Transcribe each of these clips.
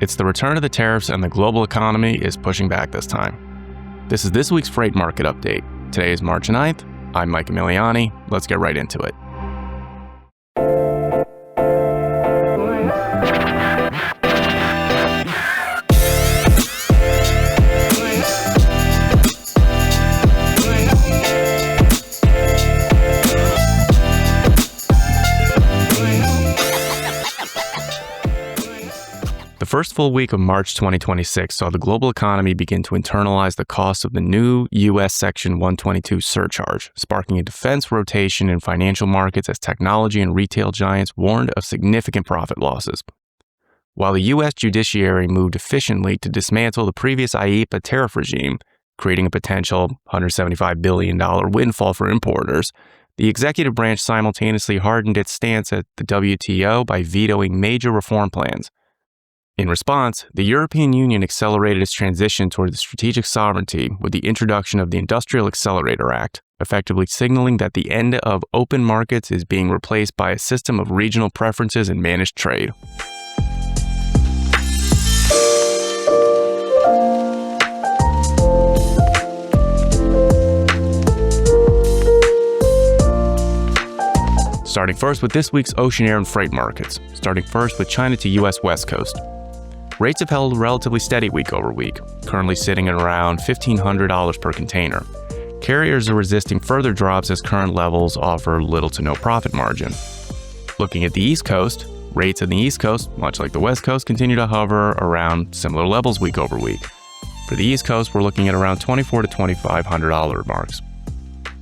It's the return of the tariffs and the global economy is pushing back this time. This is this week's freight market update. Today is March 9th. I'm Mike Emiliani. Let's get right into it. The first full week of March 2026 saw the global economy begin to internalize the cost of the new U.S. Section 122 surcharge, sparking a defense rotation in financial markets as technology and retail giants warned of significant profit losses. While the U.S. judiciary moved efficiently to dismantle the previous IEEPA tariff regime, creating a potential $175 billion windfall for importers, the executive branch simultaneously hardened its stance at the WTO by vetoing major reform plans. In response, the European Union accelerated its transition toward the strategic sovereignty with the introduction of the Industrial Accelerator Act, effectively signaling that the end of open markets is being replaced by a system of regional preferences and managed trade. Starting first with this week's ocean, air, and freight markets. Starting first with China to U.S. West Coast. Rates have held relatively steady week over week, currently sitting at around $1,500 per container. Carriers are resisting further drops as current levels offer little to no profit margin. Looking at the East Coast, rates on the East Coast, much like the West Coast, continue to hover around similar levels week over week. For the East Coast, we're looking at around $2,400 to $2,500 marks.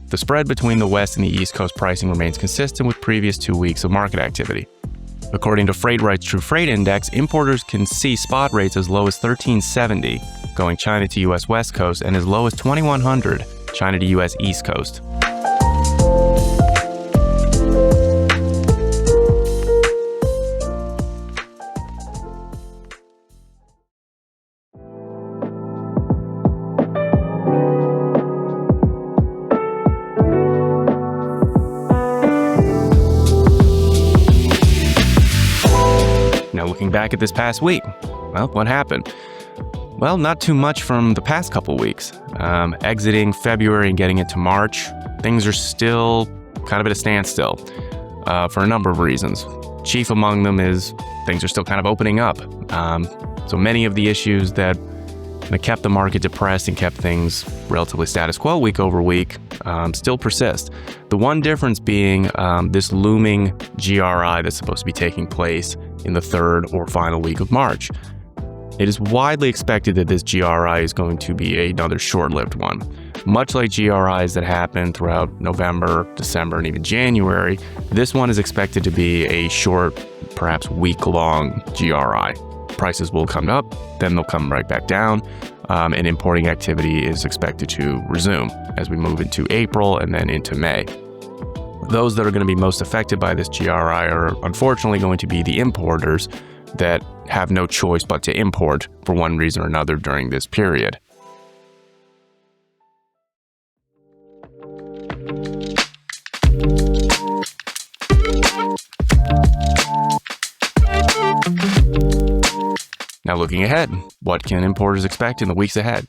The spread between the West and the East Coast pricing remains consistent with previous 2 weeks of market activity. According to FreightRight's TrueFreight Index, importers can see spot rates as low as $1,370 going China to U.S. West Coast and as low as $2,100 China to U.S. East Coast. Now looking back at this past week, well, what happened? Well, not too much from the past couple weeks. Exiting February and getting into March, things are still kind of at a standstill for a number of reasons. Chief among them is things are still kind of opening up. So many of the issues that kept the market depressed and kept things relatively status quo week over week still persist. The one difference being this looming GRI that's supposed to be taking place in the third or final week of March. It is widely expected that this GRI is going to be another short-lived one. Much like GRIs that happened throughout November, December, and even January, this one is expected to be a short, perhaps week-long GRI. Prices will come up, then they'll come right back down, and importing activity is expected to resume as we move into April and then into May. Those that are going to be most affected by this GRI are unfortunately going to be the importers that have no choice but to import for one reason or another during this period. Now looking ahead, what can importers expect in the weeks ahead?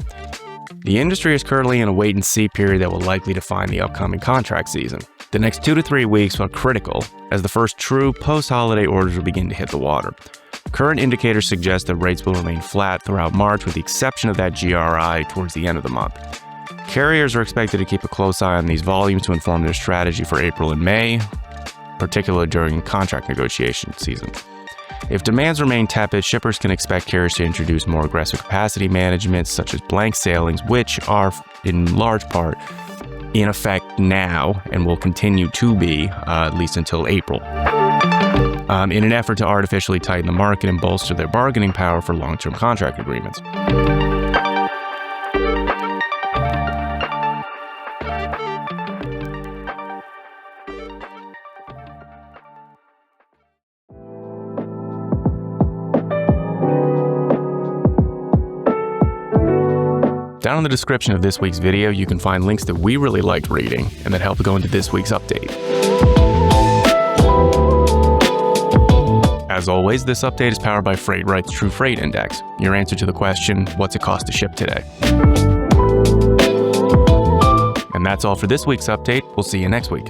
The industry is currently in a wait-and-see period that will likely define the upcoming contract season. The next 2 to 3 weeks are critical as the first true post-holiday orders will begin to hit the water. Current indicators suggest that rates will remain flat throughout March with the exception of that GRI towards the end of the month. Carriers are expected to keep a close eye on these volumes to inform their strategy for April and May, particularly during contract negotiation season. If demands remain tepid, shippers can expect carriers to introduce more aggressive capacity management such as blank sailings, which are in large part in effect now and will continue to be at least until April, in an effort to artificially tighten the market and bolster their bargaining power for long-term contract agreements. Down in the description of this week's video, you can find links that we really liked reading and that help go into this week's update. As always, this update is powered by FreightRight's TrueFreight Index, your answer to the question, what's it cost to ship today? And that's all for this week's update. We'll see you next week.